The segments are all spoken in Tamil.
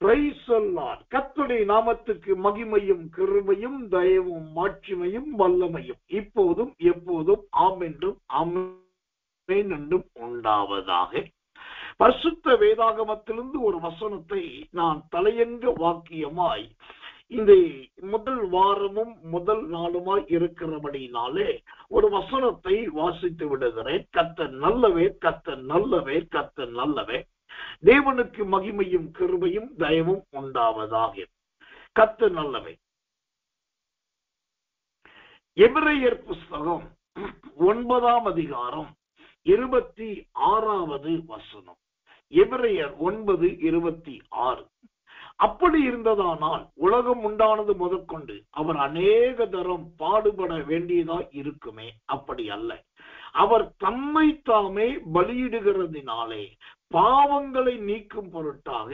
Praise the Lord. கர்த்தருடைய நாமத்துக்கு மகிமையும் கிருபையும் தயவும் மாட்சிமையும் வல்லமையும் இப்போதும் எப்போதும் ஆம் என்றும் ஆமென் என்றும் உண்டாவதாக. பரிசுத்த வேதாகமத்திலிருந்து ஒரு வசனத்தை நான் தலையங்க வாக்கியமாய் இந்த முதல் வாரமும் முதல் நாளுமாய் இருக்கிறபடினாலே ஒரு வசனத்தை வாசித்து விடுகிறேன். கர்த்தர் நல்லவர், கர்த்தர் நல்லவர், கர்த்தர் நல்லவர். தேவனுக்கு மகிமையும் கிருபையும் தயவும் உண்டாவதாக. கர்த்தர் நல்லவர். எபிரேயர் புஸ்தகம் 9ஆம் அதிகாரம் 26வது வசனம். எபிரேயர் 9:26. அப்படி இருந்ததானால் உலகம் உண்டானது முதற்கொண்டு அவர் அநேக தரம் பாடுபட வேண்டியதாய் இருக்குமே. அப்படி அல்ல, அவர் தம்மை தாமே பலியிடுகிறதினாலே பாவங்களை நீக்கும் பொருட்டாக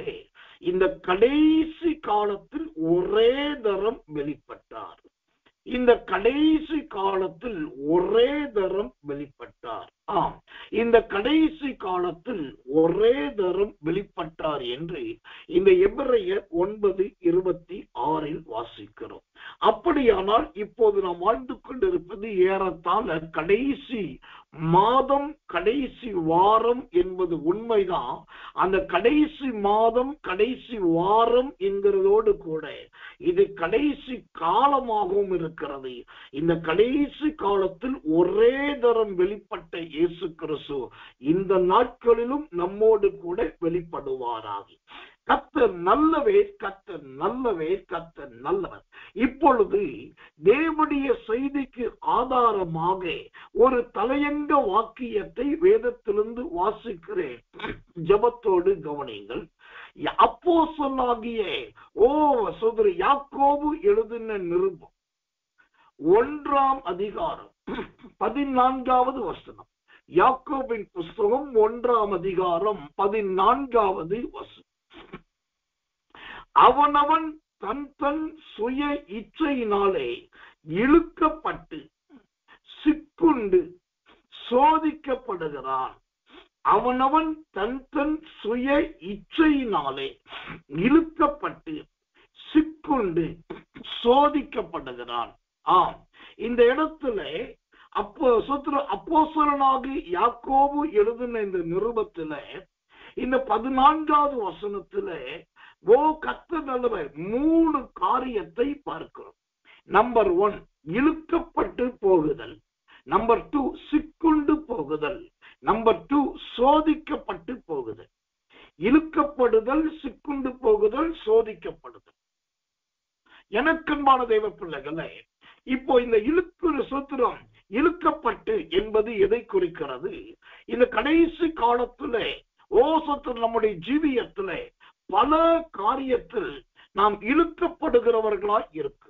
இந்த கடைசி காலத்தில் ஒரே தரம் வெளிப்பட்டார். இந்த கடைசி காலத்தில் ஒரே தரம் வெளிப்பட்டார். ஆம், இந்த கடைசி காலத்தில் ஒரே தரம் வெளிப்பட்டார் என்று இந்த எபிரேயர் 9:26 வாசிக்கிறோம். அப்படியானால் இப்போது நாம் வாழ்ந்து கொண்டிருப்பது ஏறத்தாழ கடைசி மாதம், கடைசி வாரம் என்பது உண்மைதான். அந்த கடைசி மாதம், கடைசி வாரம் என்கிறதோடு கூட இது கடைசி காலமாகவும் இருக்கிறது. இந்த கடைசி காலத்தில் ஒரே தரம் வெளிப்பட்ட இயேசு கிறிஸ்து இந்த நாட்களிலும் நம்மோடு கூட வெளிப்படுவாராக. கர்த்தர் நல்லவர், கர்த்தர் நல்லவர், கர்த்தர் நல்லவர். இப்பொழுது தேவனுடைய செய்திக்கு ஆதாரமாக ஒரு தலையங்க வாக்கியத்தை வேதத்திலிருந்து வாசிக்கிறேன். ஜெபத்தோடு கவனியுங்கள். அப்போஸ்தலனாகிய சகோதரர் யாக்கோபு எழுதின நிருபம் 1ஆம் அதிகாரம் 14வது வசனம். யாக்கோபின் புஸ்தகம் 1ஆம் அதிகாரம் 14வது வசனம். அவனவன் தன் தன் சுய இச்சையினாலே இழுக்கப்பட்டு சிக்குண்டு சோதிக்கப்படுகிறான். அவனவன் தன் தன் சுய இச்சையினாலே இழுக்கப்பட்டு சிக்குண்டு சோதிக்கப்படுகிறான். ஆம், இந்த இடத்துல அப்போஸ்தலனாகிய யாக்கோபு எழுதின இந்த நிருபத்துல இந்த 14வது வசனத்துல கர்த்தர் நல்லவர் 3 காரியத்தை பார்க்கிறோம். நம்பர் 1 இழுக்கப்பட்டு போகுதல். நம்பர் 2 சிக்குண்டு போகுதல். நம்பர் 2 சோதிக்கப்பட்டு போகுதல். இழுக்கப்படுதல், சிக்குண்டு போகுதல், சோதிக்கப்படுதல். எனக்கன்பான தேவ பிள்ளைகளே, இப்போ இந்த சூத்திரம் இழுக்கப்பட்டு என்பது எதை குறிக்கிறது? இந்த கடைசி காலத்துல நம்முடைய ஜீவியத்துல பல காரியத்தில் நாம் இழுக்கப்படுகிறவர்களாய் இருக்கு.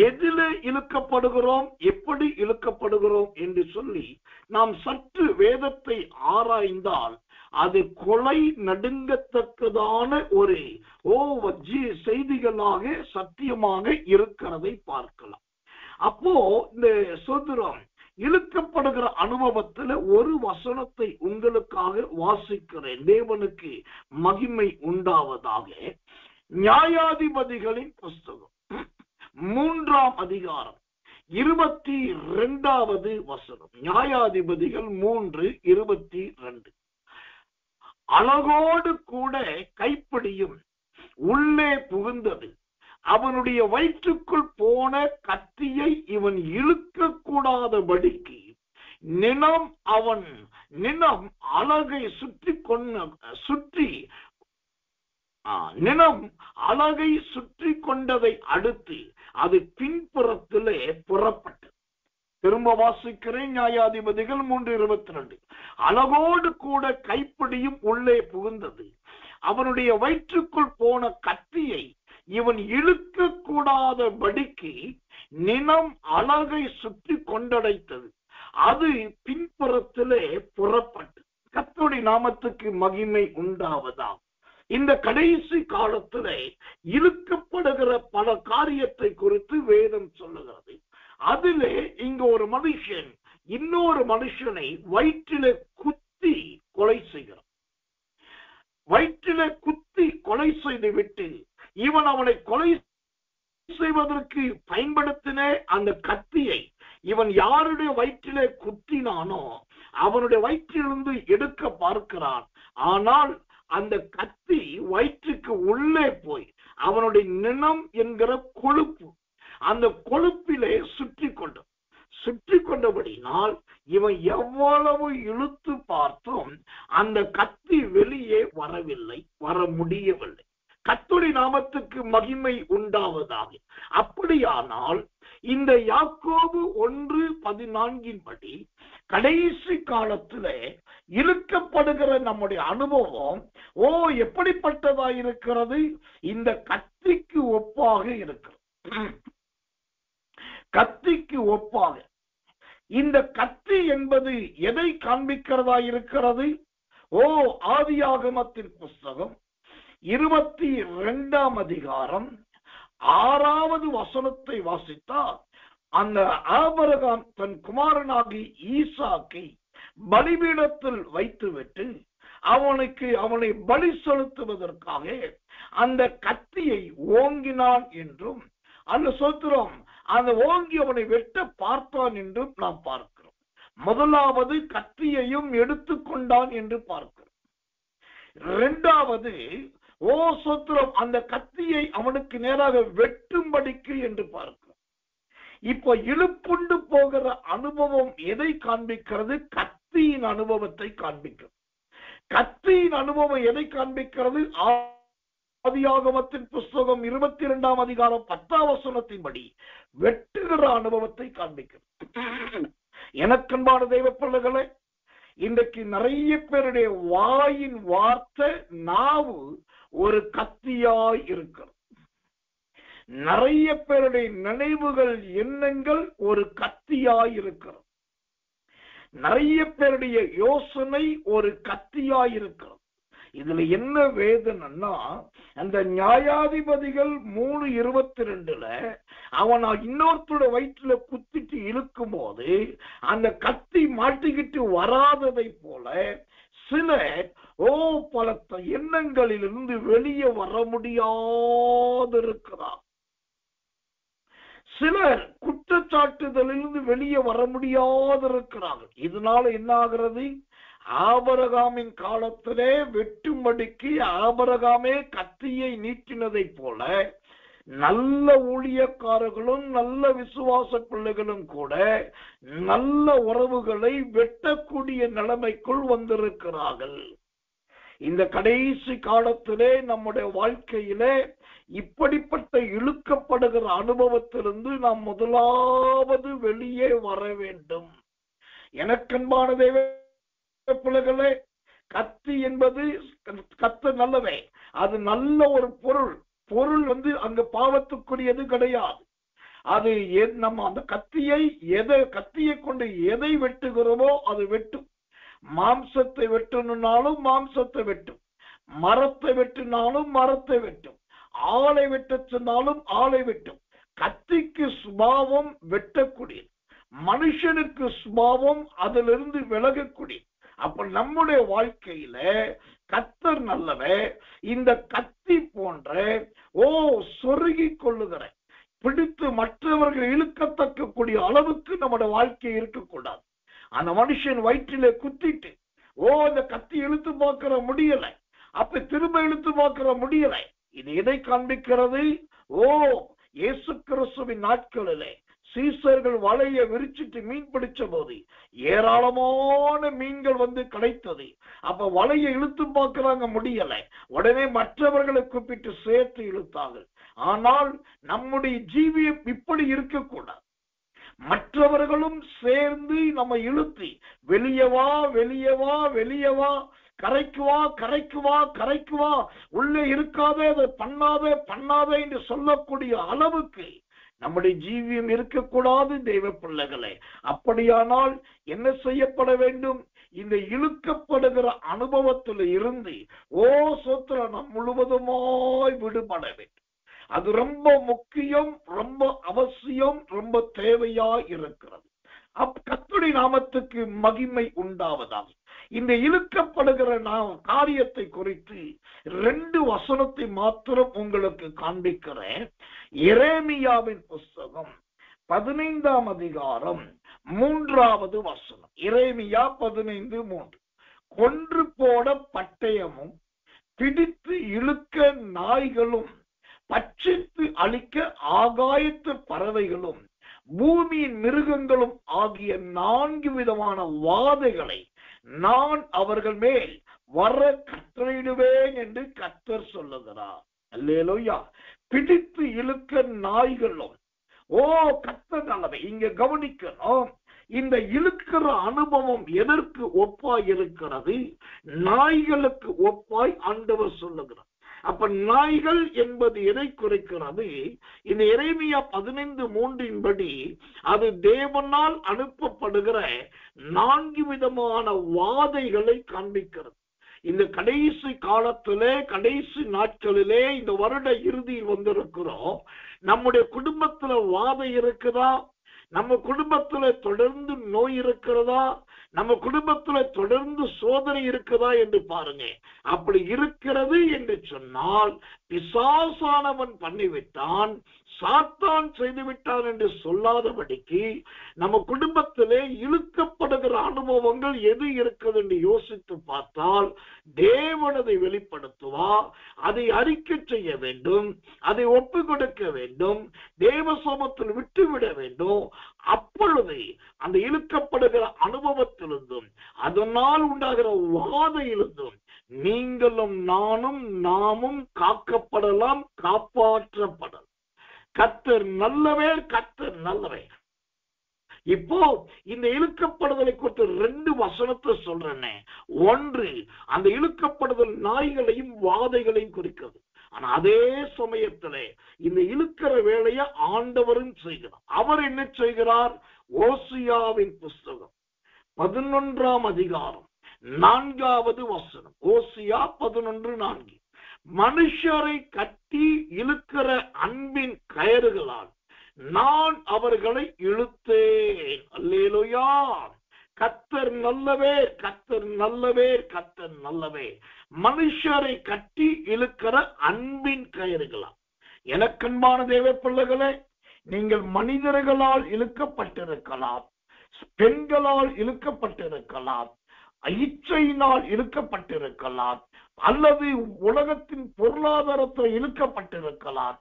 எதிலே இழுக்கப்படுகிறோம், எப்படி இழுக்கப்படுகிறோம் என்று சொல்லி நாம் சற்று வேதத்தை ஆராய்ந்தால் அது கொலை நடுங்கத்தக்கதான ஒரு செய்திகளாக சத்தியமாக இருக்கிறதை பார்க்கலாம். அப்போ இந்த சூத்திரம் இழுக்கப்படுகிற அனுபவத்தில் ஒரு வசனத்தை உங்களுக்காக வாசிக்கிறேன். தேவனுக்கு மகிமை உண்டாவதாக. நியாயாதிபதிகளின் புஸ்தகம் 3ஆம் அதிகாரம் 22வது வசனம். நியாயாதிபதிகள் 3:22. அழகோடு கூட கைப்பிடியும் உள்ளே புகுந்தது. அவனுடைய வயிற்றுக்குள் போன கத்தியை இவன் இழுக்க கூடாதபடிக்கு நினம் அழகை சுற்றி கொண்டதை அடுத்து அது பின்புறத்திலே புறப்பட்டது. திரும்ப வாசிக்கிறேன். நியாயாதிபதிகள் 3:22. அழகோடு கூட கைப்பிடியும் உள்ளே புகுந்தது. அவனுடைய வயிற்றுக்குள் போன கத்தியை இவன் இழுக்க கூடாதபடிக்கு நினம் அழகை சுற்றி கொண்டடைத்தது. அது பின்புறத்திலே புறப்பட்டு. கர்த்தருடைய நாமத்துக்கு மகிமை உண்டாவதா. இந்த கடைசி காலத்திலே இழுக்கப்படுகிற பல காரியத்தை குறித்து வேதம் சொல்லுகிறது. அதிலே இங்க ஒரு மனுஷன் இன்னொரு மனுஷனை வயிற்றிலே குத்தி கொலை செய்கிறான். வயிற்றிலே குத்தி கொலை செய்து விட்டு இவன் அவனை கொலை செய்வதற்கு பயன்படுத்தின அந்த கத்தியை இவன் யாருடைய வயிற்றிலே குத்தினானோ அவனுடைய வயிற்றிலிருந்து எடுக்க பார்க்கிறான். ஆனால் அந்த கத்தி வயிற்றுக்கு உள்ளே போய் அவனுடைய நினம் என்கிற கொழுப்பு அந்த கொழுப்பிலே சுற்றி கொண்டபடினால் இவன் எவ்வளவு இழுத்து பார்த்தும் அந்த கத்தி வெளியே வர முடியவில்லை. கர்த்தருடைய நாமத்துக்கு மகிமை உண்டாவதாக. அப்படியானால் இந்த யாக்கோபு 1:14 படி கடைசி காலத்திலே இழுக்கப்படுகிற நம்முடைய அனுபவம் எப்படிப்பட்டதா இருக்கிறது? இந்த கத்திக்கு ஒப்பாக இருக்கிறது. கத்திக்கு ஒப்பாக. இந்த கத்தி என்பது எதை காண்பிக்கிறதா இருக்கிறது? ஆதியாகமத்தின் புஸ்தகம் 22ஆம் அதிகாரம் 6வது வசனத்தை வாசித்தால், அந்த ஆபிரகாம் தன் குமாரனாகி ஈசாக்கை பலிபீடத்தில் வைத்துவிட்டு அவனை பலி செலுத்துவதற்காக அந்த கத்தியை ஓங்கினான் என்றும், அந்த சோத்திரம் அந்த ஓங்கி அவனை வெட்ட பார்த்தான் என்றும் நாம் பார்க்கிறோம். முதலாவது கத்தியையும் எடுத்துக்கொண்டான் என்று பார்க்கிறோம். இரண்டாவது சோத்திரம் அந்த கத்தியை அவனுக்கு நேராக வெட்டும்படிக்கு என்று பார்க்கிறோம். இப்ப இழுப்புண்டு போகிற அனுபவம் எதை காண்பிக்கிறது? கத்தியின் அனுபவத்தை காண்பிக்கிறது. கத்தியின் அனுபவம் எதை காண்பிக்கிறது? ஆதியாகமத்தின் புஸ்தகம் 22ஆம் அதிகாரம் 10ஆம் வசனத்தின்படி வெட்டுகிற அனுபவத்தை காண்பிக்கிறது. எனக்கன்பான தெய்வ பிள்ளைகளே, இன்றைக்கு நிறைய பேருடைய வாயின் வார்த்தை நாவு ஒரு கத்தியாய் இருக்கிறது. நிறைய பேருடைய நினைவுகள் எண்ணங்கள் ஒரு கத்தியாய் இருக்கிறது. நிறைய பேருடைய யோசனை ஒரு கத்தியாய் இருக்கிறது. இதுல என்ன வேதனைன்னா, அந்த நியாயாதிபதிகள் 3:22 அவன் இன்னொருத்தோட வயிற்றுல குத்திட்டு இழுக்கும் போது அந்த கத்தி மாட்டிக்கிட்டு வராததை போல சில பல எண்ணங்களிலிருந்து வெளியே வர முடியாதிருக்கிறார். சிலர் குற்றச்சாட்டுதலிலிருந்து வெளியே வர முடியாதிருக்கிறார்கள். இதனால என்ன ஆகிறது? ஆபிரகாமின் காலத்திலே வெட்டும்படிக்கு ஆபிரகாமே கத்தியை நீட்டினதை போல நல்ல ஊழியக்காரர்களும் நல்ல விசுவாச பிள்ளைகளும் கூட நல்ல உறவுகளை வெட்டக்கூடிய நிலைமைக்குள் வந்திருக்கிறார்கள். இந்த கடைசி காலத்திலே நம்முடைய வாழ்க்கையிலே இப்படிப்பட்ட இழுக்கப்படுகிற அனுபவத்திலிருந்து நாம் முதலாவது வெளியே வர வேண்டும். எனக்கன்பான தேவ பிள்ளைகளே, கத்தி என்பது கத்து நல்லவே, அது நல்ல ஒரு பொருள் அங்க பாவத்துக்குரியது கிடையாது. அது நம்ம அந்த கத்தியை கொண்டு எதை வெட்டுகிறோமோ அது வெட்டும். மாம்சத்தை வெட்டணும்னாலும் மாம்சத்தை வெட்டும், மரத்தை வெட்டினாலும் மரத்தை வெட்டும், ஆளை வெட்ட சொன்னாலும் ஆளை வெட்டும். கத்திக்கு சுபாவம் வெட்டக்கூடியது, மனுஷனுக்கு சுபாவம் அதிலிருந்து விலகக்கூடியது. அப்ப நம்முடைய வாழ்க்கையில கர்த்தர் நல்லவே, இந்த கத்தி போன்ற சொருகி கொள்ளுகிற பிடித்து மற்றவர்கள் இழுக்கத்தக்க கூடிய அளவுக்கு நம்முடைய வாழ்க்கை இருக்கக்கூடாது. அந்த மனுஷன் வயிற்றிலே குத்திட்டு இந்த கத்தி இழுத்து பார்க்கிற முடியல, அப்ப திரும்ப இழுத்து பார்க்கிற முடியல. இது எதை காண்பிக்கிறது? இயேசு கிறிஸ்துவின் நாட்களிலே சீசர்கள் வலையை விரிச்சிட்டு மீன் பிடிச்ச போது ஏராளமான மீன்கள் வந்து கிடைத்தது. அப்ப வலையை இழுத்து பார்க்கிறாங்க, முடியல. உடனே மற்றவர்களை கூப்பிட்டு சேர்த்து இழுத்தார்கள். ஆனால் நம்முடைய ஜீவியம் இப்படி இருக்கக்கூடாது. மற்றவர்களும் சேர்ந்து நம்ம இழுத்தி வெளியவா வெளியவா வெளியவா, கரைக்கு வா, உள்ளே இருக்காதே, அதை பண்ணாதே என்று சொல்லக்கூடிய அளவுக்கு நம்முடைய ஜீவியம் இருக்கக்கூடாது தெய்வ பிள்ளைகளே. அப்படியானால் என்ன செய்யப்பட வேண்டும்? இந்த இழுக்கப்படுகிற அனுபவத்தில் இருந்து நாம் முழுவதுமாய் விடுபட வேண்டும். அது ரொம்ப முக்கியம், ரொம்ப அவசியம், ரொம்ப தேவையா இருக்கிறது. கர்த்தருடைய நாமத்துக்கு மகிமை உண்டாவதாக. இந்த இழுக்கப்படுகிற காரியத்தை குறித்து 2 வசனத்தை மாத்திரம் உங்களுக்கு காண்பிக்கிறேன். எரேமியாவின் புஸ்தகம் 15ஆம் அதிகாரம் 3வது வசனம். எரேமியா 15:3. கொன்று போட பட்டயமும் பிடித்து இழுக்க நாய்களும் பட்சித்து அழிக்க ஆகாயத்து பறவைகளும் பூமியின் மிருகங்களும் ஆகிய 4 விதமான வாதைகளை நான் அவர்கள் மேல் வர கட்டளையிடுவேன் என்று கர்த்தர் சொல்லுகிறார். அல்லேலூயா. பிடித்து இழுக்க நாய்களும். கர்த்தர் நல்லவை. இங்க கவனிக்கணும், இந்த இழுக்கிற அனுபவம் எதற்கு ஒப்பாய் இருக்கிறது? நாய்களுக்கு ஒப்பாய் ஆண்டவர் சொல்லுகிறார். அப்ப நாய்கள் என்பது எதை குறிக்கிறது? இந்த எரேமியா 15:3 படி அது தேவனால் அனுப்பப்படுகிற 4 விதமான வாதைகளை காண்பிக்கிறது. இந்த கடைசி காலத்திலே, கடைசி நாட்களிலே, இந்த வருட இறுதியில் வந்திருக்கிறோம். நம்முடைய குடும்பத்துல வாதை இருக்குதா? நம்ம குடும்பத்துல தொடர்ந்து நோய் இருக்கிறதா? நம்ம குடும்பத்துல தொடர்ந்து சோதனை இருக்குதா என்று பாருங்க. அப்படி இருக்கிறது என்று சொன்னால் பிசாசானவன் பண்ணிவிட்டான், சாத்தான் செய்துவிட்டான் என்று சொல்லாதபடிக்கு நம்ம குடும்பத்திலே இழுக்கப்படுகிற அனுபவங்கள் எது இருக்குது என்று யோசித்து பார்த்தால் தேவன் அதை வெளிப்படுத்துவா. அதை அறிக்கை செய்ய வேண்டும், அதை ஒப்பு கொடுக்க வேண்டும், தேவ சமூகத்தில் விட்டுவிட வேண்டும். அப்பொழுது அந்த இழுக்கப்படுகிற அனுபவத்திலிருந்தும் அதனால் உண்டாகிற வாதையிலிருந்தும் நீங்களும் நாமும் காக்கப்படலாம், காப்பாற்றப்படலாம். கர்த்தர் நல்லவே, கர்த்தர் நல்லவே. இப்போ இந்த இழுக்கப்படுதலை குறித்து 2 வசனத்தை சொல்றேன். ஒன்று, அந்த இழுக்கப்படுதல் நாய்களையும் வாதைகளையும் குறிக்கிறது. ஆனா அதே சமயத்திலே இந்த இழுக்கிற வேலையை ஆண்டவரும் செய்கிறார். அவர் என்ன செய்கிறார்? ஓசியாவின் புஸ்தகம் 11ஆம் அதிகாரம் 4வது வசனம். ஓசியா 11:4. மனுஷரை கட்டி இழுக்கிற அன்பின் கயறுகளால் நான் அவர்களை இழுத்தேன். அல்லேலூயா. கர்த்தர் நல்லவே, கர்த்தர் நல்லவே, கர்த்தர் நல்லவே. மனுஷரை கட்டி இழுக்கிற அன்பின் கயிறுகளால். எனக்கன்பான தேவ பிள்ளைகளே, நீங்கள் மனிதர்களால் இழுக்கப்பட்டிருக்கலாம், பெண்களால் இழுக்கப்பட்டிருக்கலாம், இச்சையினால் இழுக்கப்பட்டிருக்கலாம், அல்லது உலகத்தின் பொருளாதாரத்தில் இழுக்கப்பட்டிருக்கலாம்,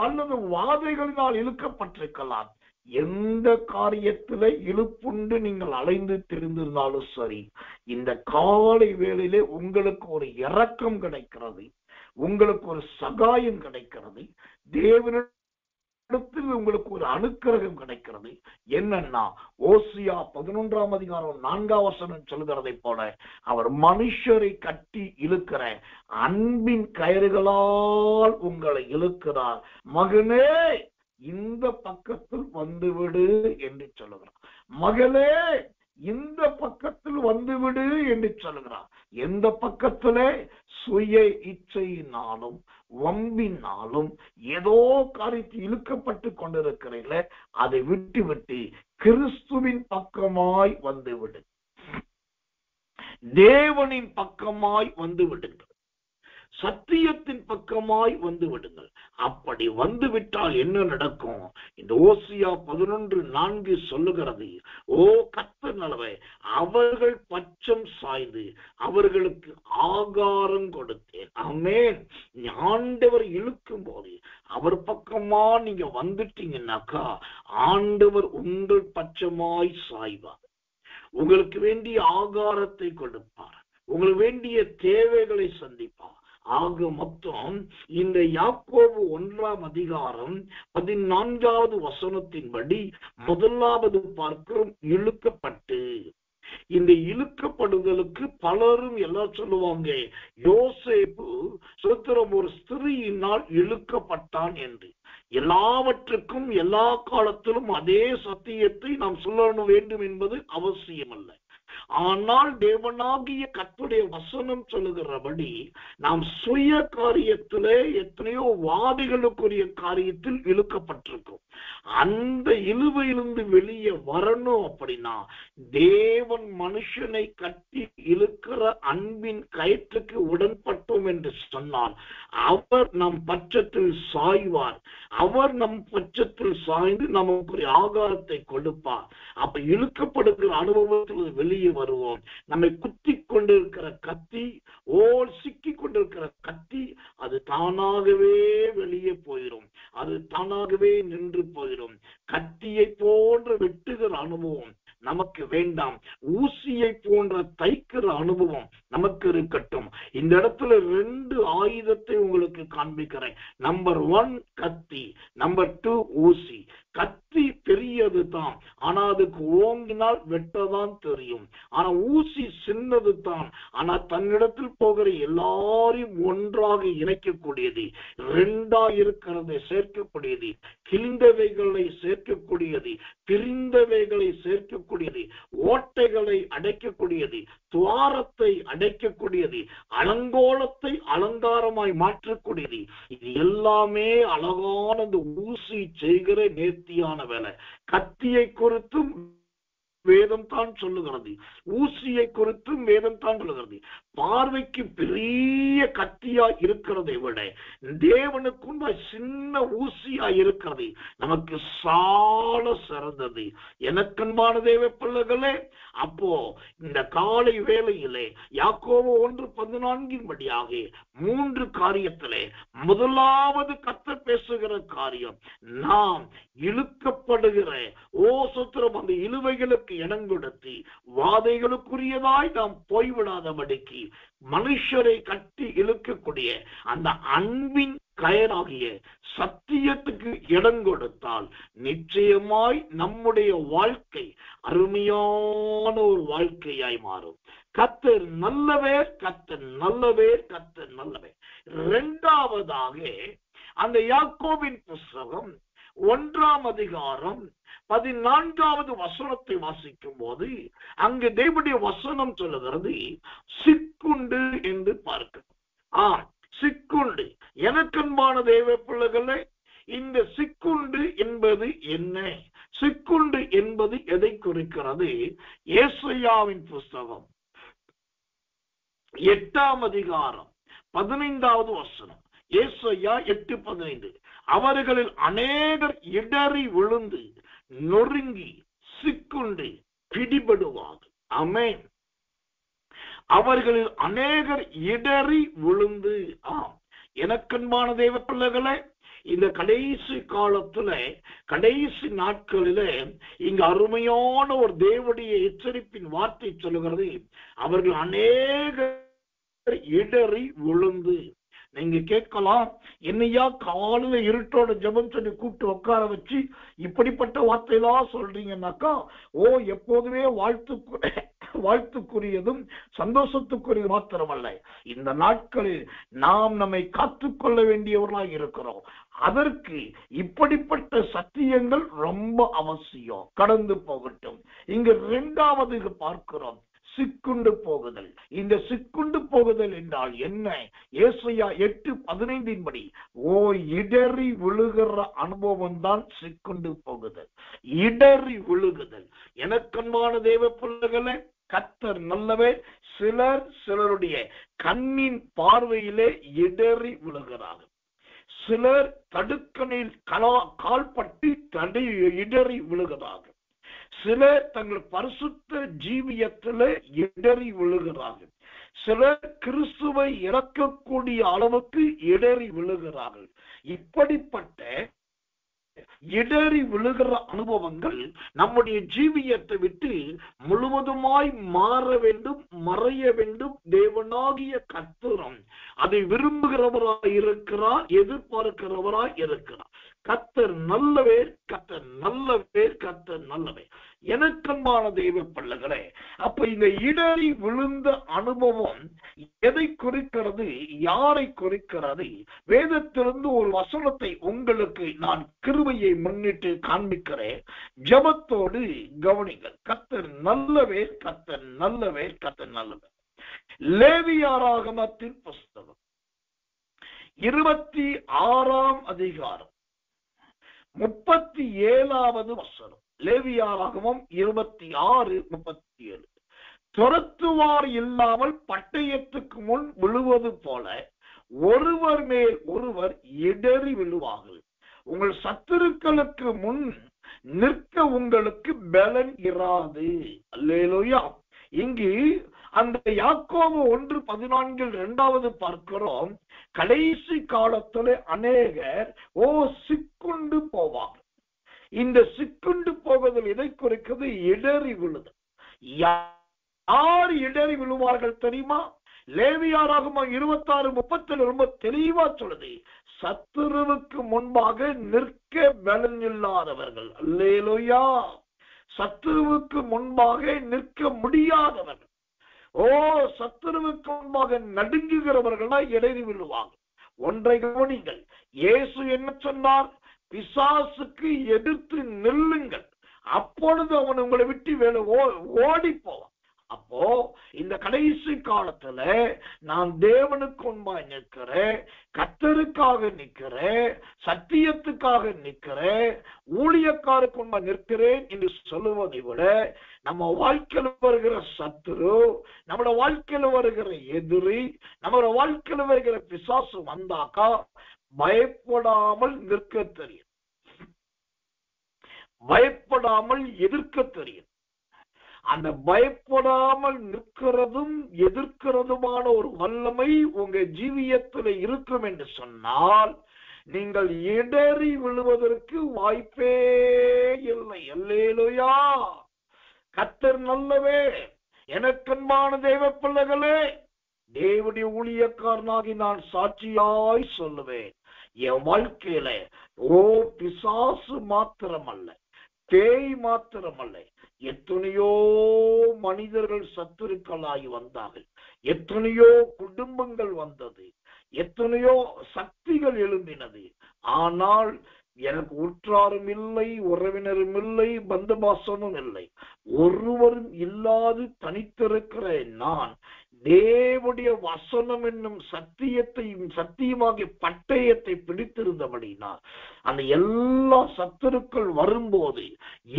அல்லது வாதைகளினால் இழுக்கப்பட்டிருக்கலாம். எந்த காரியத்தில இழுப்புண்டு நீங்கள் அலைந்து தெரிந்திருந்தாலும் சரி, இந்த காலை வேளையிலே உங்களுக்கு ஒரு இரக்கம் கிடைக்கிறது, உங்களுக்கு ஒரு சகாயம் கிடைக்கிறது, தேவனிடத்தில் உங்களுக்கு ஒரு அனுக்கிரகம் கிடைக்கிறது. என்னன்னா, ஓசியா 11ஆம் அதிகாரம் 4ஆம் வசனம் சொல்கிறதை போல அவர் மனுஷரை கட்டி இழுக்கிற அன்பின் கயிறுகளால் உங்களை இழுக்கிறார். மகனே, இந்த பக்கத்தில் வந்துவிடு என்று சொல்லுகிறார். மகளே, இந்த பக்கத்தில் வந்துவிடு என்று சொல்லுகிறார். எந்த பக்கத்திலே? சுய இச்சையினாலும் வம்பினாலும் ஏதோ காரியத்தில் இழுக்கப்பட்டு கொண்டிருக்கிறீர்களே, அதை விட்டு விட்டு கிறிஸ்துவின் பக்கமாய் வந்துவிடு, தேவனின் பக்கமாய் வந்து விடுங்கள், சத்தியத்தின் பக்கமாய் வந்து விடுங்கள். அப்படி வந்து விட்டால் என்ன நடக்கும்? இந்த ஓசியா 11:4 சொல்லுகிறது, கர்த்தர் நல்லவே, அவர்கள் பட்சம் சாய்ந்து அவர்களுக்கு ஆகாரம் கொடுத்தேன். ஆமென். ஆண்டவர் இழுக்கும் போது அவர் பக்கமா நீங்க வந்துட்டீங்கன்னாக்கா ஆண்டவர் உங்கள் பட்சமாய் சாய்வார். உங்களுக்கு வேண்டிய ஆகாரத்தை கொடுப்பார், உங்களுக்கு வேண்டிய தேவைகளை சந்திப்பார். ஆக மொத்தம் இந்த யாக்கோபு 1ஆம் அதிகாரம் 14வது வசனத்தின்படி முதலாவது பார்க்கிறோம், இழுக்கப்பட்டு. இந்த இழுக்கப்படுதலுக்கு பலரும் எல்லாம் சொல்லுவாங்க, யோசேப்பு சுத்திரம் ஒரு ஸ்திரீயினால் இழுக்கப்பட்டான் என்று. எல்லாவற்றுக்கும் எல்லா காலத்திலும் அதே சத்தியத்தை நாம் சொல்ல வேண்டும் என்பது அவசியம் அல்ல. ஆனால் தேவனாகிய கர்த்தருடைய வசனம் சொல்லுகிறபடி நாம் சுய காரியத்திலே எத்தனையோ வாதிகளுக்குரிய காரியத்தில் இழுக்கப்பட்டிருக்கும். அந்த இழுவையிலிருந்து வெளியே வரணும் அப்படின்னா தேவன் மனுஷனை கட்டி இழுக்கிற அன்பின் கயிற்றுக்கு உடன்பட்டோம் என்று சொன்னால் அவர் நம் பட்சத்தில் சாய்வார். அவர் நம் பட்சத்தில் சாய்ந்து நமக்கு ஆகாரத்தை கொடுப்பார். அப்ப இழுக்கப்படுகிற அனுபவத்தில் வெளியே வருவோம். நம்மை குத்தி கொண்டிருக்கிற கத்தி, சிக்கி கொண்டிருக்கிற கத்தி, அது தானாகவே வெளியே போயிடும். அது தானாகவே நின்று போயிடும். கத்தியை போன்ற வெட்டுகிற அனுபவம் நமக்கு வேண்டாம். ஊசியை போன்ற தைக்கிற அனுபவம் நமக்கு இருக்கட்டும். இந்த இடத்துல 2 ஆயுதத்தை உங்களுக்கு காண்பிக்கிறேன். நம்பர் 1 கத்தி, நம்பர் 2 ஊசி. கத்தி பெரியது தான், ஆனா அதுக்கு ஓங்கினால் வெட்டதான் தெரியும். ஆனா ஊசி சின்னது தான், ஆனா தன்னிடத்தில் போகிற எல்லாரையும் ஒன்றாக இணைக்கக்கூடியது, 2ஆ இருக்கிறதை சேர்க்கக்கூடியது, கிழிந்தவைகளை சேர்க்கக்கூடியது, பிரிந்தவைகளை சேர்க்கக்கூடியது, ஓட்டைகளை அடைக்கக்கூடியது, துவாரத்தை அடைக்கக்கூடியது, அலங்கோலத்தை அலங்காரமாய் மாற்றக்கூடியது. இது எல்லாமே அழகான இந்த ஊசி செய்கிற நேர்த்தியான வேலை. கத்தியை குறித்தும் வேதம் தான் சொல்லுகிறது, ஊசியை குறித்தும் வேதம் தான் சொல்லுகிறது. பார்வைக்கு பெரிய கத்தியா இருக்கிறதை விட தேவனுக்கு சின்ன ஊசியா இருக்கிறது நமக்கு சால சிறந்தது. எனக்கன்பான தேவ பிள்ளைகளே, அப்போ இந்த காலை வேளையிலே யாக்கோபு 1:14 படியாக 3 காரியத்திலே முதலாவது கர்த்தர் பேசுகிற காரியம், நாம் இழுக்கப்படுகிற சுத்திரம் அந்த இழுவைகளுக்கு இடம் கொடுத்து வாதைகளுக்குரியதாய் நாம் போய்விடாதபடிக்கு மனுஷரை கட்டி இழுக்கக்கூடிய அந்த அன்பின் கயராகிய சத்தியத்துக்கு இடம் கொடுத்தால் நிச்சயமாய் நம்முடைய வாழ்க்கை அருமையான ஒரு வாழ்க்கையாய் மாறும். கர்த்தர் நல்லவர், கர்த்தர் நல்லவர், கர்த்தர் நல்லவர். 2ஆவதாக அந்த யாக்கோபின் புஸ்தகம் 1ஆம் அதிகாரம் 14வது வசனத்தை வாசிக்கும் போது அங்கு தேவனுடைய வசனம் சொல்லுகிறது, சிக்குண்டு என்று பார்க்கிறோம். சிக்குண்டு. எனக்கன்பான தேவ பிள்ளைகளே, இந்த சிக்குண்டு என்பது என்ன? சிக்குண்டு என்பது எதை குறிக்கிறது? ஏசாயாவின் புஸ்தகம் 8ஆம் அதிகாரம் 15வது வசனம். ஏசாயா 8:15. அவர்களில் அநேகர் இடறி விழுந்து நொறுங்கி சிக்குண்டு பிடிபடுவார்கள். ஆமென். அவர்களில் அநேகர் இடறி விழுந்து. எனக்கன்பான தேவ பிள்ளைகளே, இந்த கடைசி காலத்துல, கடைசி நாட்களில இங்கு அருமையான ஒரு தேவனுடைய எச்சரிப்பின் வார்த்தை சொல்லுகிறது, அவர்கள் அநேகர் இடறி விழுந்து. நீங்க கேட்கலாம், என்னையா காலையில இருட்டோட ஜெபம் சொல்லி கூப்பிட்டு உட்கார வச்சு இப்படிப்பட்ட வார்த்தையெல்லாம் சொல்றீங்கன்னாக்கா, எப்போதுமே வாழ்த்துக்குரியதும் சந்தோஷத்துக்குரிய மாத்திரமல்ல, இந்த நாட்களில் நாம் நம்மை காத்துக்கொள்ள வேண்டியவர்களாக இருக்கிறோம். அதற்கு இப்படிப்பட்ட சத்தியங்கள் ரொம்ப அவசியம். கடந்து போகட்டும். இங்கு 2ஆவது பார்க்கிறோம், சிக்குண்டு போகுதல். இந்த சிக்குண்டு போகுதல் என்றால் என்ன? ஏசாயா 8:15 படி இடறி விழுகிற அனுபவம் தான் சிக்குண்டு போகுதல், இடறி விழுகுதல். எனக்கன்பான தேவ பிள்ளைகளே, கர்த்தர் நல்லவர். சிலருடைய கண்ணின் பார்வையிலே இடறி விழுகிறார்கள். சிலர் தடுக்கணில் கால்பட்டு இடறி விழுகிறார்கள். சிலர் தங்கள் பரிசுத்த ஜீவியத்தில் இடறி விழுகிறார்கள். சிலர் கிறிஸ்துவை இறக்கக்கூடிய அளவுக்கு இடறி விழுகிறார்கள். இப்படிப்பட்ட இடறி விழுகிற அனுபவங்கள் நம்முடைய ஜீவியத்தை விட்டு முழுவதுமாய் மாற வேண்டும், மறைய வேண்டும். தேவனாகிய கர்த்தரும் அதை விரும்புகிறவராய் இருக்கிறார், எதிர்பார்க்கிறவராய் இருக்கிறார். கர்த்தர் நல்லவர், கர்த்தர் நல்லவர், கர்த்தர் நல்லவர். எனக்கன்பான தெய்வ பிள்ளைகளே, அப்ப இந்த இடறி விழுந்த அனுபவம் எதை குறிக்கிறது, யாரை குறிக்கிறது? வேதத்திலிருந்து ஒரு வசனத்தை உங்களுக்கு நான் கிருபையை முன்னிட்டு காண்பிக்கிறேன். ஜெபத்தோடு கவனிங்கள். கர்த்தர் நல்லவே, கர்த்தர் நல்லவே, கர்த்தர் நல்லவே. லேவியராகமத்தின் புஸ்தகம் 26ஆம் அதிகாரம் 37வது வசனம். லேவியராகமம் 26:37. துரத்துவார் இல்லாமல் பட்டயத்துக்கு முன் விழுவது போல ஒருவர் மேல் ஒருவர் இடறி விழுவார்கள். உங்கள் சத்துருக்களுக்கு முன் நிற்க உங்களுக்கு பலன் இராது. அல்லேலூயா. இங்கு அந்த யாக்கோபு 1:14 2வது பார்க்கிறோம். கடைசி காலத்துல அநேகர் சிக்குண்டு போவாங்க. இந்த சிக்குண்டு போவதில் எதை குறிக்கிறது? இடறி விழுதல். யார் இடறி விழுவார்கள் தெரியுமா? லேவியராகமம் 26:30 ரொம்ப தெளிவா சொல்லுது. சத்துருவுக்கு முன்பாக நிற்க பலன் இல்லாதவர்கள். அல்லேலூயா. சத்துருவுக்கு முன்பாக நிற்க முடியாதவர்கள், சத்துருவுக்கு முன்பாக நடுங்குகிறவர்களா இடறி விழுவாங்க. ஒன்றை கவனிங்கள். இயேசு என்ன சொன்னார்? பிசாசுக்கு எதிர்த்து நில்லுங்கள், அப்பொழுது அவன் உங்களை விட்டு ஓடி போவான். அப்போ இந்த கடைசி காலத்துல நான் தேவனுக்கு முன்பாக நிற்கிறேன், கர்த்தருக்காக நிற்கிறேன், சத்தியத்துக்காக நிற்கிறேன், ஊழியக்காருக்கு முன்பாக நிற்கிறேன் என்று சொல்லுவதை விட நம்ம வாழ்க்கையில் வருகிற சத்துரு, நம்மளோட வாழ்க்கையில் வருகிற எதிரி, நம்மளோட வாழ்க்கையில் வருகிற பிசாசு வந்தாக்கா பயப்படாமல் நிற்க தெரியும், பயப்படாமல் எதிர்க்க தெரியும். அந்த பயப்படாமல் நிற்கிறதும் எதிர்க்கிறதுமான ஒரு வல்லமை உங்க ஜீவியத்தில் இருக்கும் என்று சொன்னால் நீங்கள் இடறி விழுவதற்கு வாய்ப்பே இல்லை. அல்லேலூயா. கர்த்தர் நல்லவே. எனக்கன்பான தெய்வ பிள்ளைகளே, தேவனுடைய ஊழியக்காரனாகி நான் சாட்சியாய் சொல்லுவேன். என் வாழ்க்கையில பிசாசு மாத்திரமல்ல, பேய் மாத்திரமல்ல, எத்தனையோ மனிதர்கள் சத்துருக்களாகி வந்தார்கள், எத்தனையோ குடும்பங்கள் வந்தது, எத்தனையோ சக்திகள் எழும்பினது. ஆனால் எனக்கு உற்றாரும் இல்லை, உறவினரும் இல்லை, பந்தபாசமும் இல்லை, ஒருவரும் இல்லாது தனித்திருக்கிற நான் தேவனுடைய வசனம் என்னும் சத்தியமாகிய பட்டயத்தை பிடித்திருந்தபடினால் அந்த எல்லா சத்துருக்கள் வரும்போது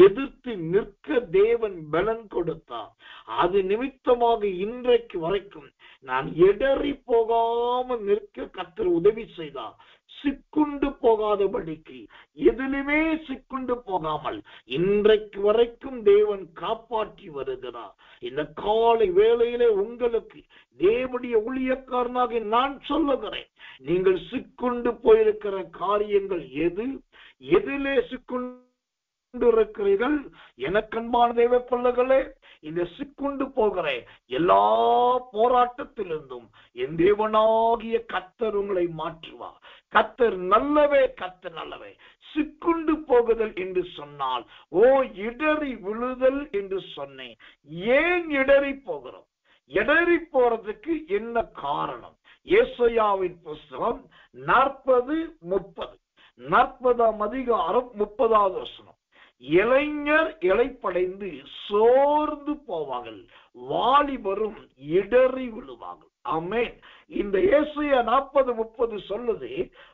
எதிர்த்து நிற்க தேவன் பலன் கொடுத்தார். அது நிமித்தமாக இன்றைக்கு வரைக்கும் நான் இடறி போகாமல் நிற்க கர்த்தர் உதவி செய்தார். சிக்குண்டு போகாதபடிக்கு, எதிலுமே சிக்குண்டு போகாமல் இன்றைக்கு வரைக்கும் தேவன் காப்பாற்றி வருகிறார். இந்த காலை வேளையிலே உங்களுக்கு தேவனுடைய ஊழியக்காரனாக நான் சொல்லுகிறேன், நீங்கள் சிக்குண்டு போயிருக்கிற காரியங்கள் எதிலே சிக்குண்டு இருக்கிறீர்கள்? எனக்கன்பான தெய்வ பிள்ளைகளே, இந்த சிக்குண்டு போகிற எல்லா போராட்டத்திலிருந்தும் என் தேவனாகிய கர்த்தர் உங்களை மாற்றுவார். கர்த்தர் நல்லவே, கர்த்தர் நல்லவே. சிக்குண்டு போகுதல் என்று சொன்னால் இடறி விழுதல் என்று சொன்னேன். ஏன் இடறி போகிறோம்? இடறி போறதுக்கு என்ன காரணம்? ஏசாயாவின் புஸ்தகம் 40:30, 40ஆம் அதிகாரம் 30வது வசனம். இளைஞர் இளைப்படைந்து சோர்ந்து போவார்கள், வாலிபரும் இடறி விழுவார்கள். ஆமென். இந்த ஏசாயா 40:30 சொல்லுது,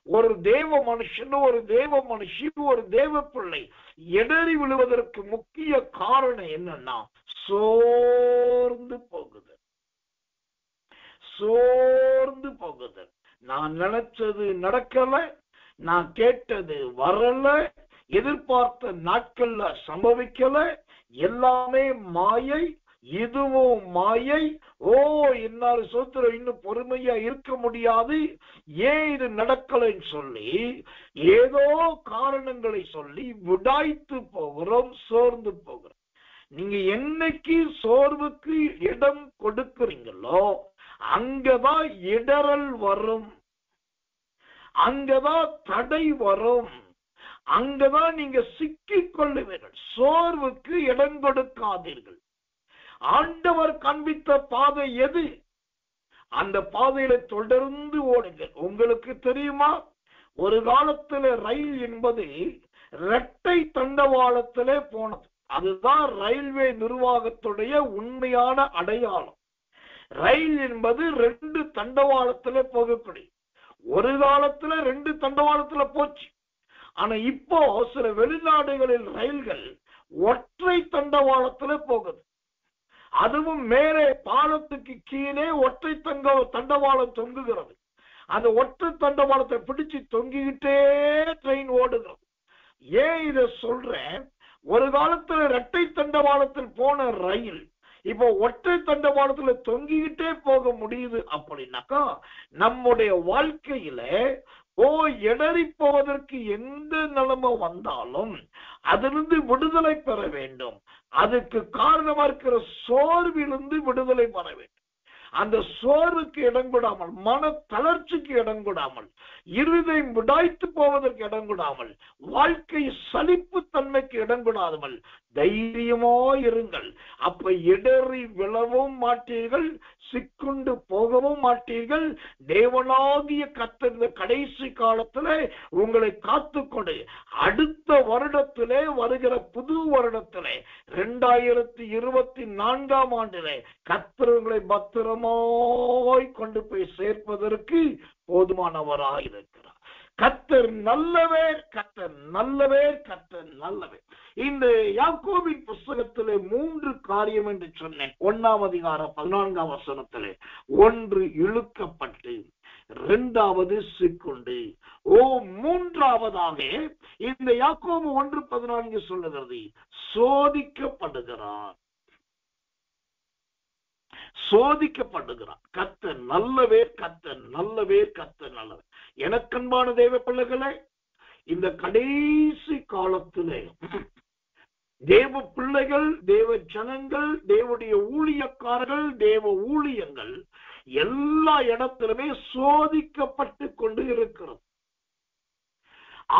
ஒரு தேவ மனுஷன், ஒரு தேவ மனுஷி, ஒரு தேவ பிள்ளை இடறி விழுவதற்கு முக்கிய காரணம் என்னன்னா சோர்ந்து போகுது. சோர்ந்து போகுது. நான் நினைச்சது நடக்கல, நான் கேட்டது வரல, எதிர்பார்த்த நாட்கள்ல சம்பவிக்கல, எல்லாமே மாயை, இதுவும் மாயை. என்னால சோத்திரம் இன்னும் பொறுமையா இருக்க முடியாது, ஏன் இது நடக்கலைன்னு சொல்லி ஏதோ காரணங்களை சொல்லி விடாய்த்து போகிறோம், சோர்ந்து போகிறோம். நீங்க என்னைக்கு சோர்வுக்கு இடம் கொடுக்கிறீங்களோ அங்கதான் இடறல் வரும், அங்கதான் தடை வரும், அங்கதான் நீங்க சிக்கிக் கொள்ளுவீர்கள். சோர்வுக்கு இடம் கொடுக்காதீர்கள். ஆண்டவர் காண்பித்த பாதை எது? அந்த பாதையில தொடர்ந்து ஓடுங்கள். உங்களுக்கு தெரியுமா, ஒரு காலத்துல ரயில் என்பது இரட்டை தண்டவாளத்திலே போனது. அதுதான் ரயில்வே நிர்வாகத்துடைய உண்மையான அடையாளம். ரயில் என்பது 2 தண்டவாளத்திலே போகக்கூடிய, ஒரு காலத்துல 2 தண்டவாளத்துல போச்சு. ஆனா இப்போ சில வெளிநாடுகளில் ரயில்கள் ஒற்றை தண்டவாளத்துல போகுது. அதுவும் மேலே பாலத்துக்கு கீழே ஒற்றை தண்டவாளம் தொங்குகிறது. அந்த ஒற்றை தண்டவாளத்தை பிடிச்சு தொங்கிக்கிட்டே ட்ரெயின் ஓடுகிறது. ஏன் இதை சொல்றேன்? ஒரு காலத்துல இரட்டை தண்டவாளத்தில் போன ரயில் இப்போ ஒற்றை தண்டவாளத்துல தொங்கிக்கிட்டே போக முடியுது. அப்படின்னாக்கா நம்முடைய வாழ்க்கையில இடறி போவதற்கு எந்த நிலைமை வந்தாலும் அதிலிருந்து விடுதலை பெற வேண்டும். அதுக்கு காரணமா இருக்கிற சோர்விலிருந்து விடுதலை பெற வேண்டும். அந்த சோர்வுக்கு இடம் கொடாமல், மன தளர்ச்சிக்கு இடம் கொடாமல், இருதயம் விடாய்த்து போவதற்கு இடம் கொடாமல், வாழ்க்கை சலிப்பு தன்மைக்கு இடம் கொடாமல் தைரியமோ இருங்கள். அப்ப இடறி விழவும் மாட்டீர்கள், சிக்குண்டு போகவும் மாட்டீர்கள். தேவனாகிய கர்த்தர் இந்த கடைசி காலத்துல உங்களை காத்துக்கொண்டு அடுத்த வருடத்திலே, வருகிற புது வருடத்திலே 2024ஆம் ஆண்டிலே கர்த்தர் உங்களை பத்திரமாய் கொண்டு போய் சேர்ப்பதற்கு போதுமானவராக இருக்கிறார். கர்த்தர் நல்லவர், கர்த்தர் நல்லவர், கர்த்தர் நல்லவர். இந்த யாக்கோபின் புஸ்தகத்திலே 3 காரியம் என்று சொன்னேன். 1ஆம் அதிகாரம் 14ஆம் வசனத்திலே 1 இழுக்கப்பட்டு, 2வது சிக்குண்டு, 3ஆவதாக இந்த யாக்கோபு 1:14 சொல்லுகிறது, சோதிக்கப்படுகிறார். சோதிக்கப்படுகிறார். கர்த்தர் நல்லவர், கர்த்தர் நல்லவர், கர்த்தர் நல்லவர். எனக்கன்பான தேவ பிள்ளைகளே, இந்த கடைசி காலத்திலே தேவ பிள்ளைகள், தேவ ஜனங்கள், தேவனுடைய ஊழியக்காரர்கள், தேவ ஊழியங்கள் எல்லா இடத்திலுமே சோதிக்கப்பட்டு கொண்டு இருக்கிறது.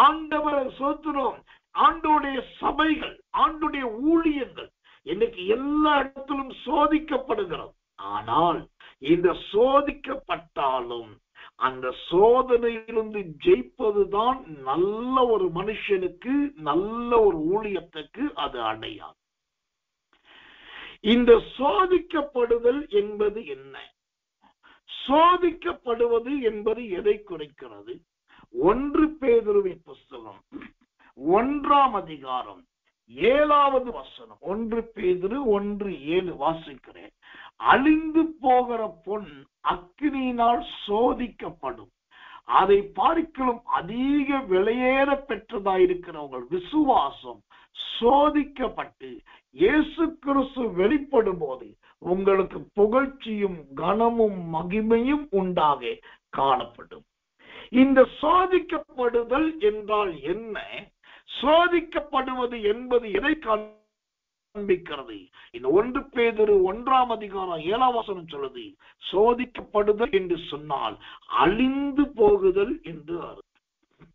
ஆண்டவரை சோத்துறோம். ஆண்டோடைய சபைகள், ஆண்டுடைய ஊழியங்கள் இன்னைக்கு எல்லா இடத்திலும் சோதிக்கப்படுகிறது. ஆனால் இந்த சோதிக்கப்பட்டாலும் அந்த சோதனையிலிருந்து ஜெயிப்பதுதான் நல்ல ஒரு மனுஷனுக்கு, நல்ல ஒரு ஊழியத்துக்கு அது அடையாளம். இந்த சோதிக்கப்படுதல் என்பது என்ன? சோதிக்கப்படுவது என்பது எதை குறிக்கிறது? 1 பேதுருவின் புஸ்தகம் 1ஆம் அதிகாரம் 7வது வசனம். 1 பேதுரு 1:7 வாசிக்கிறேன். அழிந்து போகிற பொன் அக்கினியினால் சோதிக்கப்படும், அதை பார்க்கிலும் அதிக விலையேற பெற்றதாயிருக்கிற உங்கள் விசுவாசம் சோதிக்கப்பட்டு இயேசு கிறிஸ்து வெளிப்படும் போது உங்களுக்கு புகழ்ச்சியும் கனமும் மகிமையும் உண்டாக காணப்படும். இந்த சோதிக்கப்படுதல் என்றால் என்ன? சோதிக்கப்படுவது என்பது எதை காண்பிக்கிறது? இந்த 1 பேதுரு 1ஆம் அதிகாரம் 7ஆம் வசனம் சொல்லுது, சோதிக்கப்படுதல் என்று சொன்னால் அழிந்து போகுதல் என்று அர்த்தம்.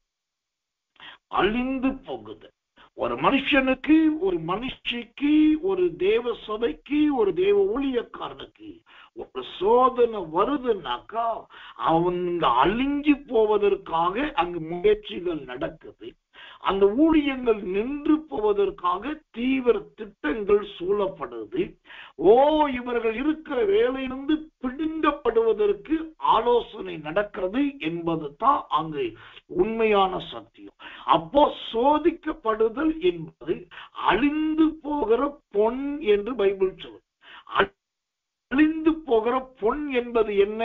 அழிந்து போகுதல். ஒரு மனுஷனுக்கு, ஒரு மனுஷிக்கு, ஒரு தேவ சபைக்கு, ஒரு தேவ ஊழியக்காரனுக்கு ஒரு சோதனை வருதுன்னாக்கா அவங்க அழிஞ்சு போவதற்காக அங்கு முயற்சிகள் நடக்குது. அந்த ஊழியங்கள் நின்று போவதற்காக தீவிர திட்டங்கள் சூழப்படுது. இவர்கள் இருக்கிற வேலையிலிருந்து பிடுங்கப்படுவதற்கு ஆலோசனை நடக்கிறது என்பது தான் அங்கு உண்மையான சத்தியம். அப்போ சோதிக்கப்படுதல் என்பது அழிந்து போகிற பொன் என்று பைபிள் சொல்லுது. அழிந்து போகிற பொன் என்பது என்ன?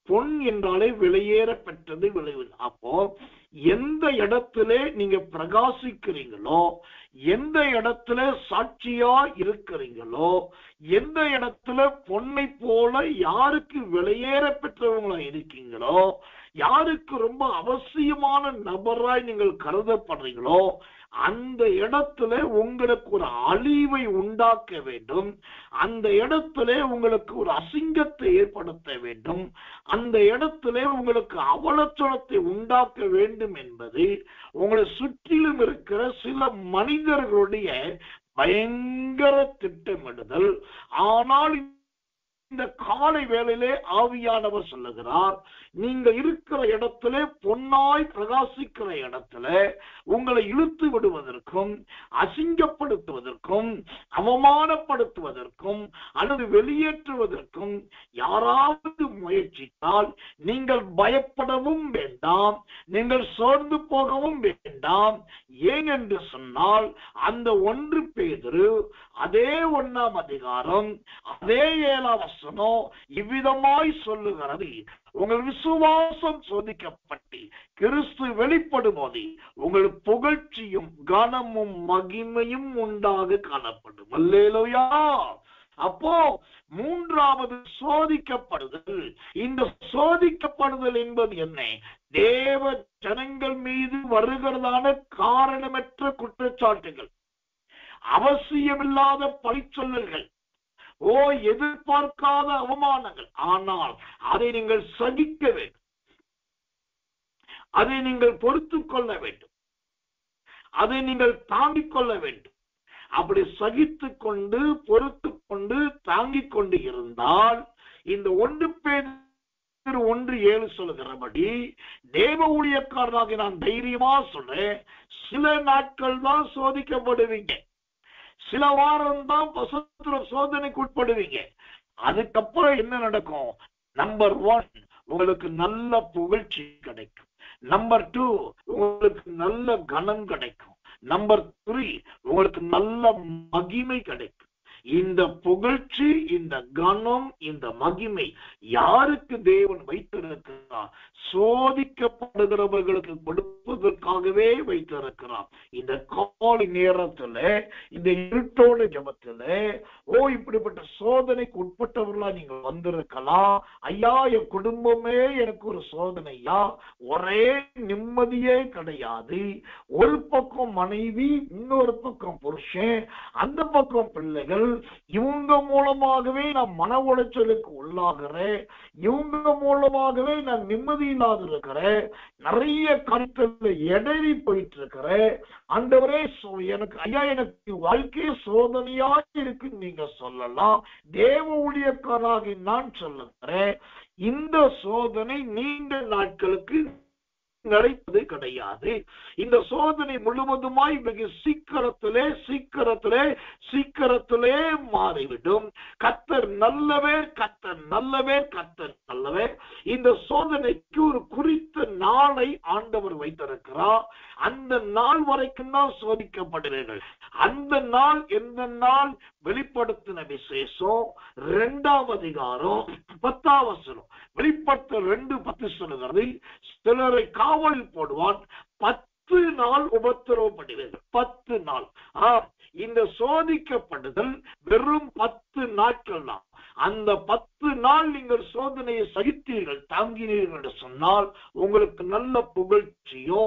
பொன் என்றாலே விலையேற பெற்றது, விளைவு. அப்போ எந்த இடத்திலே நீங்க பிரகாசிக்கிறீங்களோ, எந்த இடத்துல சாட்சியா இருக்கிறீங்களோ, எந்த இடத்துல பொன்னை போல யாருக்கு விலையேற பெற்றவங்களா இருக்கீங்களோ, யாருக்கு ரொம்ப அவசியமான நபராய் நீங்கள் கருதப்படுறீங்களோ அந்த இடத்துல உங்களுக்கு ஒரு அழிவை உண்டாக்க வேண்டும், அந்த இடத்துல உங்களுக்கு ஒரு அசிங்கத்தை ஏற்படுத்த வேண்டும், அந்த இடத்துல உங்களுக்கு அவலட்சணத்தை உண்டாக்க வேண்டும் என்பது உங்களை சுற்றிலும் இருக்கிற சில மனிதர்களுடைய பயங்கர திட்டமிடுதல். ஆனால் இந்த காலை வேளையிலே ஆவியானவர் சொல்லுகிறார், நீங்க இருக்கிற இடத்துல பொன்னாய் பிரகாசிக்கிற இடத்துல உங்களை இழுத்து விடுவதற்கும் அசிங்கப்படுத்துவதற்கும் அவமானப்படுத்துவதற்கும் அல்லது வெளியேற்றுவதற்கும் யாராவது முயற்சித்தால் நீங்கள் பயப்படவும் வேண்டாம், நீங்கள் சோர்ந்து போகவும் வேண்டாம். ஏன் என்று சொன்னால் அந்த 1 பேதுரு அதே 1ஆம் அதிகாரம் அதே 7ஆம் வசனம் இவ்விதமாய் சொல்லுகிறது, உங்கள் விசுவாசம் சோதிக்கப்பட்டு கிறிஸ்து வெளிப்படும் போது உங்கள் புகழ்ச்சியும் கனமும் மகிமையும் உண்டாக காணப்படும். அல்லேலூயா. அப்போ 3வது சோதிக்கப்படுதல். இந்த சோதிக்கப்படுதல் என்பது என்ன? தேவ ஜனங்கள் மீது வருகிறதான காரணமற்ற குற்றச்சாட்டுகள், அவசியமில்லாத பழிச்சொல்லல்கள், எதிர்பார்க்காத அவமானங்கள். ஆனால் அதை நீங்கள் சகிக்க வேண்டும், அதை நீங்கள் பொறுத்துக் கொள்ள வேண்டும், அதை நீங்கள் தாங்கிக் கொள்ள வேண்டும். அப்படி சகித்துக் கொண்டு பொறுத்து கொண்டு தாங்கிக் கொண்டு இருந்தால் இந்த 1 பேதுரு 1:7 சொல்லுகிறபடி தேவ ஊழியக்காரனாக நான் தைரியமா சொல்றேன், சில நாட்கள் தான் சோதிக்கப்படுவீங்க, சில வாரம் தான் சோதனைக்கு உட்படுவீங்க. அதுக்கப்புறம் என்ன நடக்கும்? நம்பர் 1 உங்களுக்கு நல்ல புகழ்ச்சி கிடைக்கும், நம்பர் 2 உங்களுக்கு நல்ல கனம் கிடைக்கும், நம்பர் 3 உங்களுக்கு நல்ல மகிமை கிடைக்கும். இந்த புகழ்ச்சி, இந்த கனம், இந்த மகிமை யாருக்கு தேவன் வைத்திருக்கிறார்? சோதிக்கப்படுகிறவர்களுக்கு கொடுப்பதற்காகவே வைத்திருக்கிறார். இந்த காலை நேரத்துல, இந்த இருட்டோட ஜபத்துல இப்படிப்பட்ட சோதனைக்கு உட்பட்டவர்களா நீங்க வந்திருக்கலாம். ஐயா, என் குடும்பமே எனக்கு ஒரு சோதனையா, ஒரே நிம்மதியே கிடையாது. ஒரு பக்கம் மனைவி, இன்னொரு பக்கம் புருஷன், அந்த பக்கம் பிள்ளைகள், இவங்க மூலமாகவே நான் மன உளைச்சலுக்கு உள்ளாகிறேன், இவங்க மூலமாகவே நான் நிம்மதி இல்லாத இருக்கிறேன், நிறைய கருத்துல எடறி போயிட்டு இருக்கிறேன். ஆண்டவரே, எனக்கு ஐயா, எனக்கு வாழ்க்கையே சோதனையா இருக்குன்னு நீங்க சொல்லலாம். தேவ ஊழியக்காரனாகி நான் சொல்லுகிறேன், இந்த சோதனை நீண்ட நாட்களுக்கு நடப்பது கிடையாது. இந்த சோதனை முழுவதுமாய் வெகு சீக்கிரத்திலே மாறிவிடும். கர்த்தர் நல்லவர், கர்த்தர் நல்லவர், கர்த்தர் நல்லவர். இந்த சோதனைக்கு ஒரு குறித்த நாளை ஆண்டவர் வைத்திருக்கிறார். அந்த நாள் வரைக்கும் தான் சோதிக்கப்படுவீர்கள். அந்த நாள் எந்த நாள்? வெளிப்படுத்தின விசேஷம் 2ஆம் அதிகாரம் 10ஆம் வசனம். வெளிப்படுத்த 2:10 சொல்லுகிறது, சிலரை காவலில் போடுவான், 10 நாள் உபத்திரவப்படுவீர்கள். 10 நாள். இந்த சோதிக்கப்படுதல் வெறும் 10 நாட்கள் தான். அந்த 10 நாள் நீங்கள் சோதனையை சகித்தீர்கள், தாங்கினீர்கள் என்று சொன்னால் உங்களுக்கு நல்ல புகழ்ச்சியோ,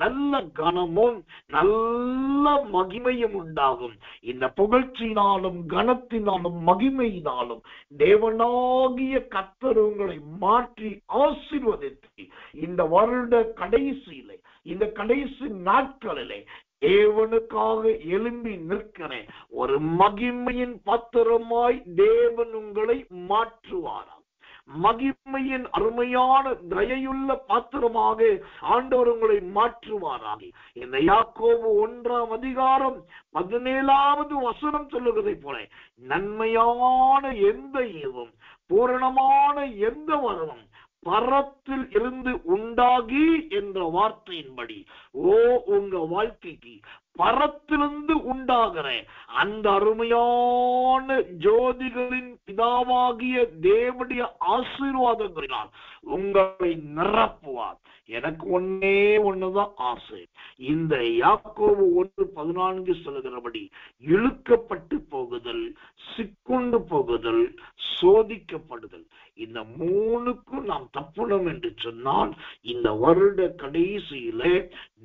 நல்ல கனமும், நல்ல மகிமையும் உண்டாகும். இந்த புகழ்ச்சியினாலும் கனத்தினாலும் மகிமையினாலும் தேவனாகிய கர்த்தர் உங்களை மாற்றி ஆசீர்வதித்து இந்த வருட கடைசியிலே, இந்த கடைசி நாட்களிலே தேவனுக்காக எழும்பி நிற்கிறேன். ஒரு மகிமையின் பாத்திரமாய் தேவன் உங்களை மாற்றுவாராம். மகிமையின் அருமையான தயையுள்ள பாத்திரமாக ஆண்டவர் உங்களை மாற்றுவாராக. இந்த யாக்கோபு 1ஆம் அதிகாரம் 17வது வசனம் சொல்லுவதை போல, நன்மையான எந்த ஈவும் பூரணமான எந்த வரமும் பரத்தில் இருந்து உண்டாகி என்ற வார்த்தையின்படி உங்க வாழ்க்கைக்கு பரத்திலிருந்து உண்டாகிற அந்த அருமையான ஜோதிகளின் பிதாவாகிய தேவனுடைய ஆசீர்வாதங்களினால் உங்களை நிரப்புவார். எனக்கு ஒண்ணுதான் ஆசை. இந்த யாக்கோபு 1:14 சொல்லுகிறபடி இழுக்கப்பட்டு போகுதல், சிக்குண்டு போகுதல், சோதிக்கப்படுதல், இந்த 3க்கும் நாம் தப்பணும் என்று சொன்னால் இந்த வருட கடைசியில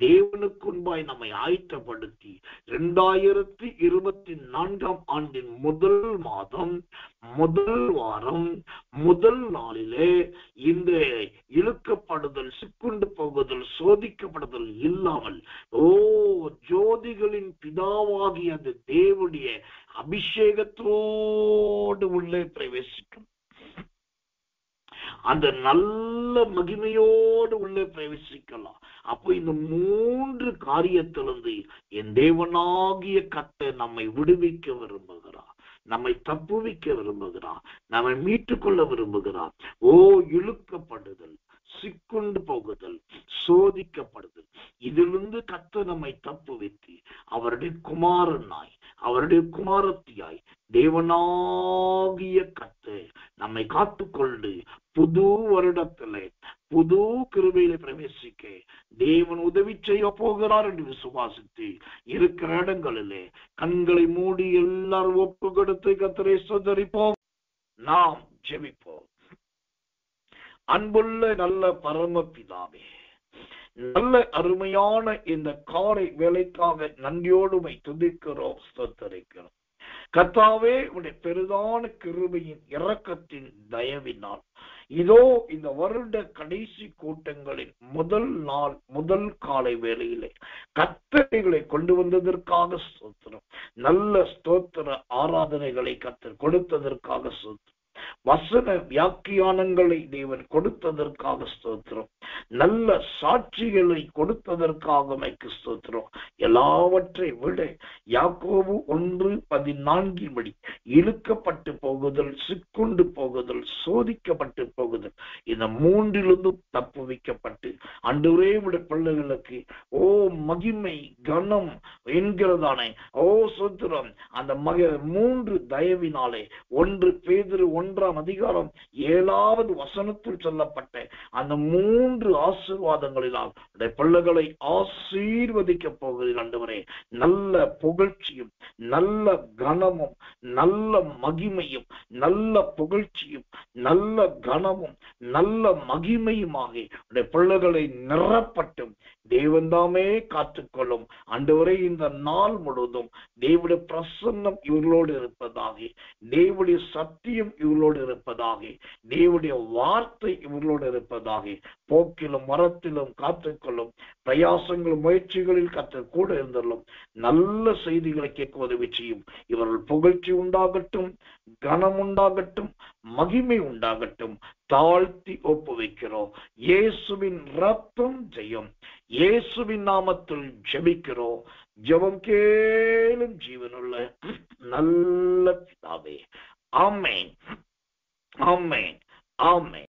தேவனுக்கு முன்பாய் நம்மை ஆயத்தப்படுத்தி 2024 ஆண்டின் முதல் மாதம், முதல் வாரம், முதல் நாளிலே இந்த இழுக்கப்படுதல், சிக்குண்டு போகுதல், சோதிக்கப்படுதல் இல்லாமல் ஜோதிகளின் பிதாவாகிய அந்த தேவனுடைய அபிஷேகத்தோடு உள்ளே பிரவேசிக்கும், அந்த நல்ல மகிமையோடு உள்ளே பிரவேசிக்கலாம். அப்போ இந்த 3 காரியத்திலிருந்து என் தேவனாகிய கர்த்தர் நம்மை விடுவிக்க விரும்புகிறார், நம்மை தப்புவிக்க விரும்புகிறார், நம்மை மீட்டுக்கொள்ள விரும்புகிறார். இழுக்கப்படுதல், சிக்குண்டு போகுதல், சோதிக்கப்படுதல், இதிலிருந்து கர்த்தர் நம்மை தப்புவித்து அவருடைய குமாரனாய், அவருடைய குமாரத்தியாய் தேவனாகிய கர்த்தர் நம்மை காத்துக்கொண்டு புது வருடத்திலே புது கிருபையில பிரவேசிக்க தேவன் உதவி செய்ய போகிறார் என்று விசுவாசித்து இருக்கிற இடங்களிலே கண்களை மூடி எல்லாரும் ஒப்பு கொடுத்து கர்த்தரை ஸ்தோத்திரிப்போம். நாம் ஜெபிப்போம். அன்புள்ள நல்ல பரமபிதாவே, நல்ல அருமையான இந்த காலை வேலைக்காக நன்றியோடுமை துதிக்கிறோம், ஸ்தோத்திரிக்கிறோம். கர்த்தாவே, உடைய பெரிதான கிருபையின் இரக்கத்தின் தயவினால் இதோ இந்த வருட கடைசி கூட்டங்களின் முதல் நாள், முதல் காலை வேளையிலே கர்த்தரைகளை கொண்டு வந்ததற்காக ஸ்தோத்திரம். நல்ல ஸ்தோத்திர ஆராதனைகளை கர்த்தர் கொடுத்ததற்காக ஸ்தோத்திரம். வசன வியாக்கியானங்களை தேவன் கொடுத்ததற்காக ஸ்தோத்திரம். நல்ல சாட்சிகளை கொடுத்ததற்காக மைக்கு ஸ்தோத்திரம். எல்லாவற்றை விட யாக்கோபு 1:14 படி இழுக்கப்பட்டு போகுதல், சிக்குண்டு போகுதல், சோதிக்கப்பட்டு போகுதல், இந்த 3லிருந்தும் தப்புவிக்கப்பட்டு ஆண்டவரே விட பிள்ளைகளுக்கு மகிமை கனம் என்கிறதானே ஸ்தோத்திரம். அந்த 3 தயவினாலே 1 பேதுரு 1:7 வசனத்தில் சொல்லப்பட்ட அந்த 3 ஆசீர்வாதங்களினால் பிள்ளைகளை ஆசீர்வதிக்க போகிறீர்கள் ஆண்டவரே. நல்ல புகழ்ச்சியும், நல்ல கனமும், நல்ல மகிமையும், நல்ல புகழ்ச்சியும், நல்ல கனமும், நல்ல மகிமையுமாக பிள்ளைகளை நிரப்பட்டும் தேவன்தாமே காத்துக்கொள்ளும் ஆண்டவரே. இந்த நாள் முழுவதும் தேவனுடைய பிரசன்னம் இவர்களோடு இருப்பதாக, தேவனுடைய சத்தியம் இவர்களோடு இருப்பதாக, தேவனுடைய வார்த்தை இவர்களோடு இருப்பதாக. போக்கிலும் மரத்திலும் காத்துக்கொள்ளும், பிரயாசங்களும் முயற்சிகளில் கர்த்தர் கூட இருந்துள்ளும். நல்ல செய்திகளை கேட்க உதவி செய்யும். இவர்கள் புகழ்ச்சி உண்டாகட்டும், கனம் உண்டாகட்டும், மகிமை உண்டாகட்டும். தாழ்த்தி ஒப்புவிக்கிறோம். இயேசுவின் ரத்தம் ஜெயம். இயேசுவின் நாமத்தில் ஜெபிக்கிறோம். ஜெபம் கேளும் ஜீவனுள்ள நல்ல பிதாவே. ஆமென், ஆமென், ஆமென்.